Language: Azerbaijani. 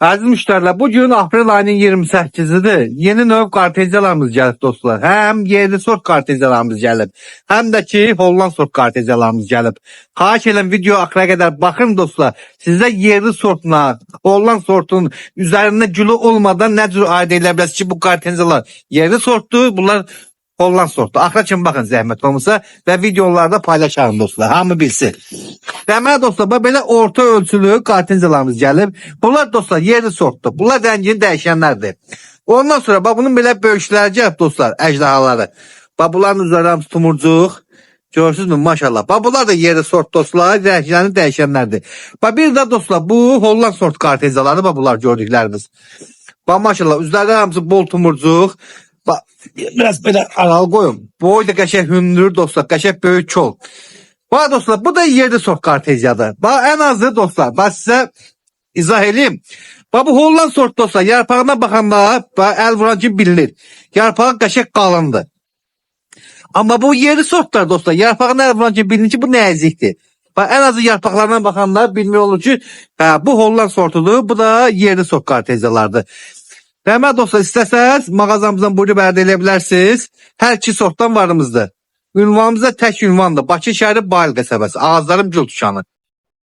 Aziz müşteriler, bugün aprel ayının 28'idir. Yeni növ kartezyalarımız gelip dostlar. Hem yerli sort kartezyalarımız gelip, hem de ki Holland sort kartezyalarımız gelip. Xahiş edirəm video axıra kadar bakın dostlar. Sizde yerli sortuna, Holland sortunun üzerinde gülü olmadan ne tür ayırt edilebilirsiniz ki bu kartezyalar yerli sorttu, bunlar Holland sortu. Axıra kimi bakın zəhmət olmasa ve videolarda paylaşalım dostlar. Hamı bilsin. Deməli dostlar, belə orta ölçülü kartezyalarımız gəlib. Bunlar dostlar yerli sortdur. Bunlar rəngini dəyişənlərdir. Ondan sonra bunun belə böyükləri gəlib dostlar, əjdahaları. Bunların üzərində hamısı tumurcuq. Görürsünüzmü? Maşallah. Bunlar da yerli sort dostlar, rənglərini dəyişənlərdir. Bir də dostlar, bu Holland sort kartezyaları bunlar gördükləriniz. Maşallah, üzərləri hamısı bol tumurcuq. Biraz belə aralı qoyun. Boy da qəşəng hündür dostlar, qəşəng böyük kol. Dostlar, bu da yerli sort kartezyadır. En azı dostlar, size izah edeyim. Bu Holland sort dostlar, yarpağına baxanda el vuran kimi bilinir. Yarpağı qəşəng qalındır. Amma bu yerli sortlar dostlar, yarpağına el vuran kimi bilinir ki, bu nəzikdir. En azı yarpaqlarına baxanda bilmək olur ki, bu Holland sortudur, bu da yerli sort kartezyalardır. Deməli dostlar, istəsəz mağazamızdan buyurub əldə edə bilərsiniz. Hər iki sortdan varımızdır. Ünvanımızda tək ünvandır. Bakı şəhəri Bayıl qəsəbəsi. Ağızlarım gül tuşanı.